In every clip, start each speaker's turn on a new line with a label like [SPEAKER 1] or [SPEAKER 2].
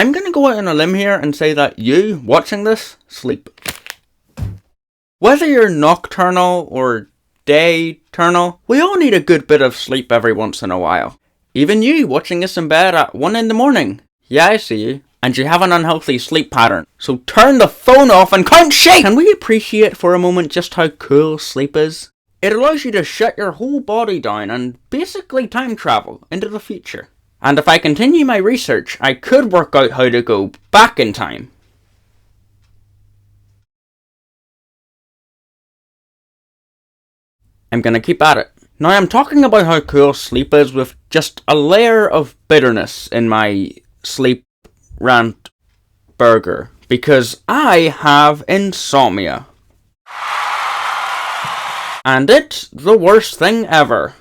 [SPEAKER 1] I'm gonna go out on a limb here and say that you, watching this, sleep. Whether you're nocturnal or dayturnal, we all need a good bit of sleep every once in a while. Even you, watching this in bed at 1 in the morning. Yeah, I see you. And you have an unhealthy sleep pattern. So turn the phone off and count sheep! Can we appreciate for a moment just how cool sleep is? It allows you to shut your whole body down and basically time travel into the future. And if I continue my research, I could work out how to go back in time. I'm gonna keep at it. Now I'm talking about how cool sleep is with just a layer of bitterness in my sleep rant burger. Because I have insomnia. And it's the worst thing ever.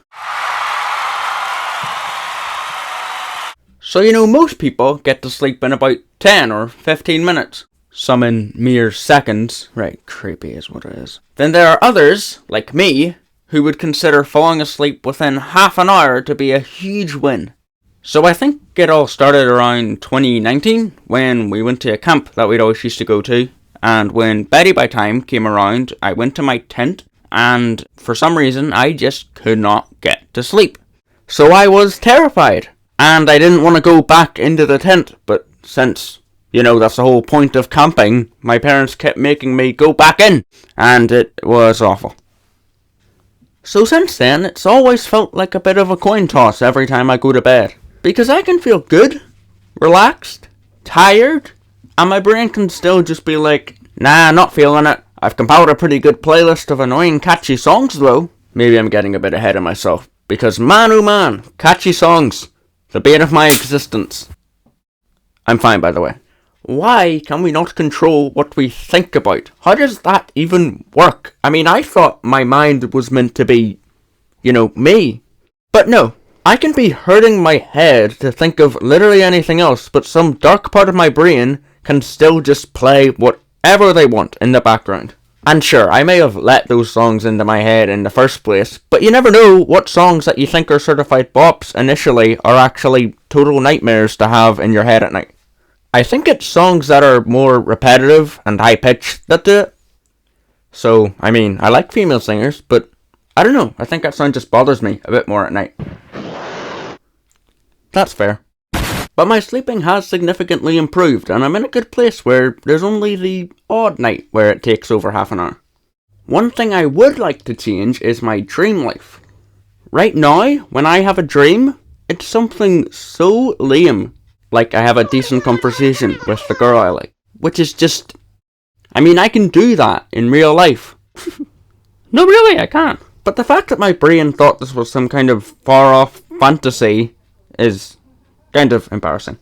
[SPEAKER 1] So most people get to sleep in about 10 or 15 minutes. Some in mere seconds. Right, creepy is what it is. Then there are others, like me, who would consider falling asleep within half an hour to be a huge win. So I think it all started around 2019, when we went to a camp that we'd always used to go to, and when Betty by time came around, I went to my tent, and for some reason I just could not get to sleep. So I was terrified, and I didn't want to go back into the tent, but since, that's the whole point of camping, my parents kept making me go back in, and it was awful. So since then, it's always felt like a bit of a coin toss every time I go to bed. Because I can feel good, relaxed, tired, and my brain can still just be like, nah, not feeling it. I've compiled a pretty good playlist of annoying catchy songs though. Maybe I'm getting a bit ahead of myself. Because man oh man, catchy songs. The bane of my existence. I'm fine by the way. Why can we not control what we think about? How does that even work? I mean, I thought my mind was meant to be, me. But no, I can be hurting my head to think of literally anything else, but some dark part of my brain can still just play whatever they want in the background. And sure, I may have let those songs into my head in the first place, but you never know what songs that you think are certified bops initially are actually total nightmares to have in your head at night. I think it's songs that are more repetitive and high-pitched that do it. So, I mean, I like female singers, but I don't know, I think that sound just bothers me a bit more at night. That's fair. But my sleeping has significantly improved, and I'm in a good place where there's only the odd night where it takes over half an hour. One thing I would like to change is my dream life. Right now, when I have a dream, it's something so lame. Like I have a decent conversation with the girl I like. Which is just... I mean, I can do that in real life. No, really, I can't. But the fact that my brain thought this was some kind of far-off fantasy is kind of embarrassing.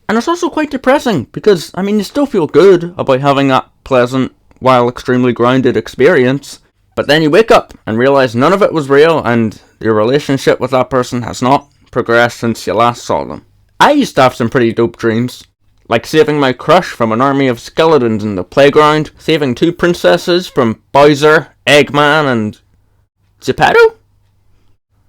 [SPEAKER 1] And it's also quite depressing, because, I mean, you still feel good about having that pleasant, while extremely grounded experience, but then you wake up and realise none of it was real, and your relationship with that person has not progressed since you last saw them. I used to have some pretty dope dreams, like saving my crush from an army of skeletons in the playground, saving 2 princesses from Bowser, Eggman, and Geppetto?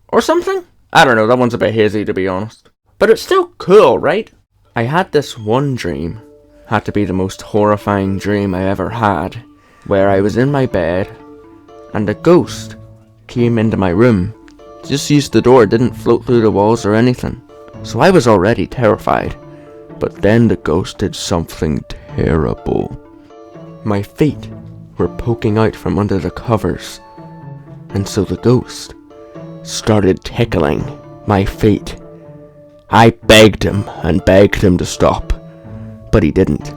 [SPEAKER 1] Or something? I don't know, that one's a bit hazy to be honest. But it's still cool, right? I had this one dream, had to be the most horrifying dream I ever had, where I was in my bed, and a ghost came into my room. Just used the door, didn't float through the walls or anything. So I was already terrified, but then the ghost did something terrible. My feet were poking out from under the covers, and so the ghost started tickling my feet. I begged him and begged him to stop, but he didn't.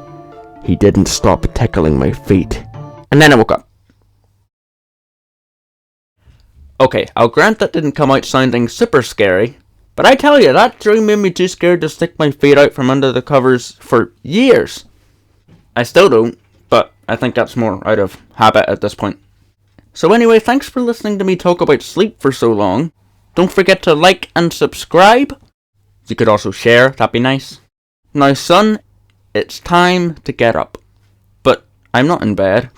[SPEAKER 1] He didn't stop tickling my feet. And then I woke up. Okay, I'll grant that didn't come out sounding super scary, but I tell you, that dream made me too scared to stick my feet out from under the covers for years. I still don't, but I think that's more out of habit at this point. So anyway, thanks for listening to me talk about sleep for so long. Don't forget to like and subscribe. You could also share, that'd be nice. Now son, it's time to get up. But I'm not in bed.